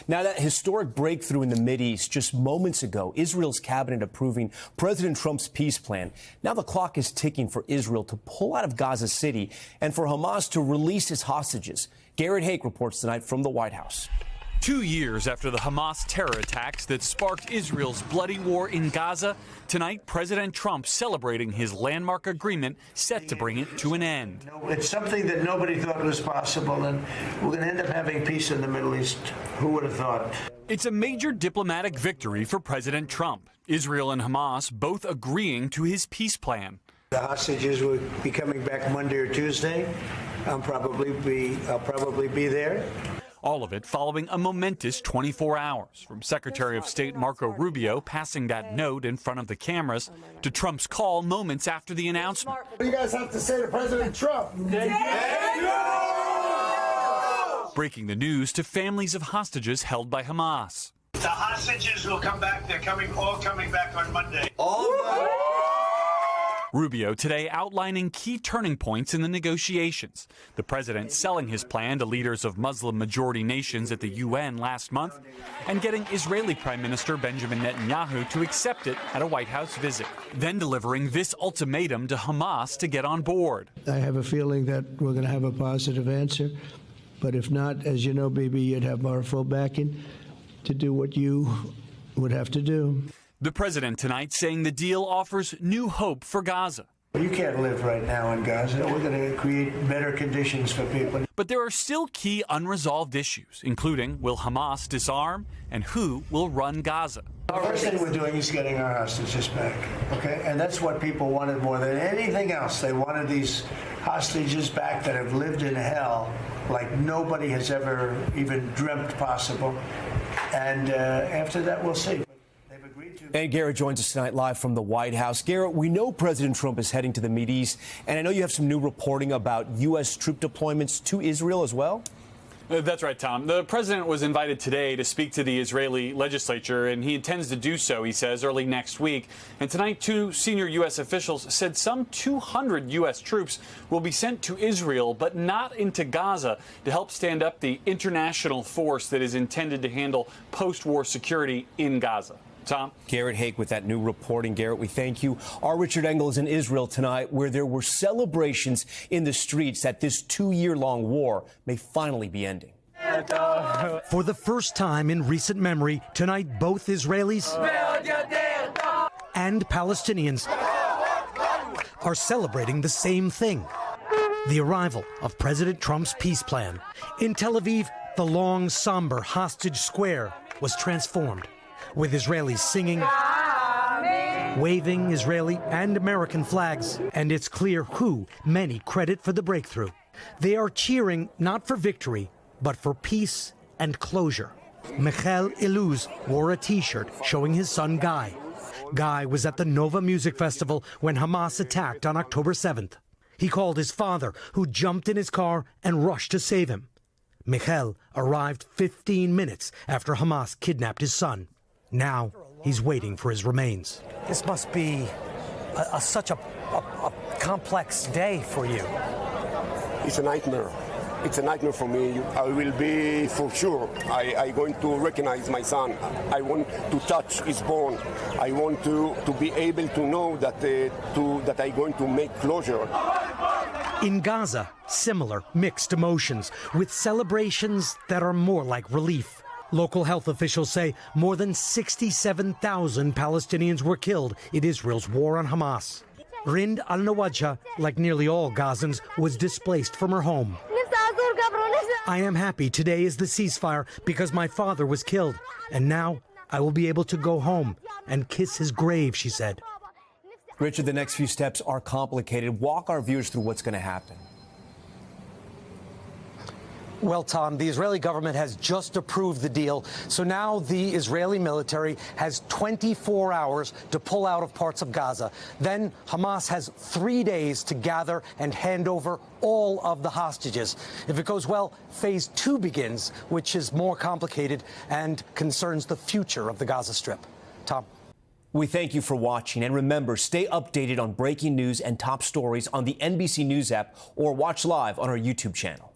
Now, that historic breakthrough in the Mideast just moments ago, Israel's cabinet approving President Trump's peace plan. Now the clock is ticking for Israel to pull out of Gaza City and for Hamas to release its hostages. Garrett Haake reports tonight from the White House. 2 years after the Hamas terror attacks that sparked Israel's bloody war in Gaza, tonight President Trump celebrating his landmark agreement set to bring it to an end. It's something that nobody thought was possible, and we're going to end up having peace in the Middle East. Who would have thought? It's a major diplomatic victory for President Trump. Israel and Hamas both agreeing to his peace plan. The hostages will be coming back Monday or Tuesday. I'll probably be there. All of it following a momentous 24 hours, from Secretary of State Marco Rubio passing that note in front of the cameras to Trump's call moments after the announcement. What do you guys have to say to President Trump? Breaking the news to families of hostages held by Hamas. The hostages will come back. They're all coming back on Monday. Rubio today outlining key turning points in the negotiations. The president selling his plan to leaders of Muslim-majority nations at the UN last month, and getting Israeli Prime Minister Benjamin Netanyahu to accept it at a White House visit. Then delivering this ultimatum to Hamas to get on board. I have a feeling that we're going to have a positive answer. But if not, as you know, baby, you'd have our full backing to do what you would have to do. The president tonight saying the deal offers new hope for Gaza. You can't live right now in Gaza. We're going to create better conditions for people. But there are still key unresolved issues, including will Hamas disarm and who will run Gaza. The first thing we're doing is getting our hostages back, okay? And that's what people wanted more than anything else. They wanted these hostages back that have lived in hell like nobody has ever even dreamt possible. And after that, we'll see. And Garrett joins us tonight live from the White House. Garrett, we know President Trump is heading to the Mideast, and I know you have some new reporting about U.S. troop deployments to Israel as well. That's right, Tom. The president was invited today to speak to the Israeli legislature, and he intends to do so, he says, early next week. And tonight, two senior U.S. officials said some 200 U.S. troops will be sent to Israel, but not into Gaza, to help stand up the international force that is intended to handle post-war security in Gaza. Tom? Garrett Haake with that new reporting. Garrett, we thank you. Our Richard Engel is in Israel tonight, where there were celebrations in the streets that this 2-year-long war may finally be ending. For the first time in recent memory, tonight both Israelis and Palestinians are celebrating the same thing: the arrival of President Trump's peace plan. In Tel Aviv, the long, somber hostage square was transformed, with Israelis singing, waving Israeli and American flags. And it's clear who many credit for the breakthrough. They are cheering not for victory, but for peace and closure. Michael Iluz wore a T-shirt showing his son Guy. Guy was at the Nova Music Festival when Hamas attacked on October 7th. He called his father, who jumped in his car and rushed to save him. Michael arrived 15 minutes after Hamas kidnapped his son. Now he's waiting for his remains. This must be such a complex day for you. It's a nightmare. It's a nightmare for me. I will be, for sure, I'm going to recognize my son. I want to touch his bone. I want to be able to know that I'm going to make closure. In Gaza, similar mixed emotions, with celebrations that are more like relief. Local health officials say more than 67,000 Palestinians were killed in Israel's war on Hamas. Rind al-Nawajha, like nearly all Gazans, was displaced from her home. I am happy today is the ceasefire because my father was killed, and now I will be able to go home and kiss his grave, she said. Richard, the next few steps are complicated. Walk our viewers through what's going to happen. Well, Tom, the Israeli government has just approved the deal, so now the Israeli military has 24 hours to pull out of parts of Gaza. Then Hamas has 3 days to gather and hand over all of the hostages. If it goes well, phase 2 begins, which is more complicated and concerns the future of the Gaza Strip. Tom? We thank you for watching, and remember, stay updated on breaking news and top stories on the NBC News app or watch live on our YouTube channel.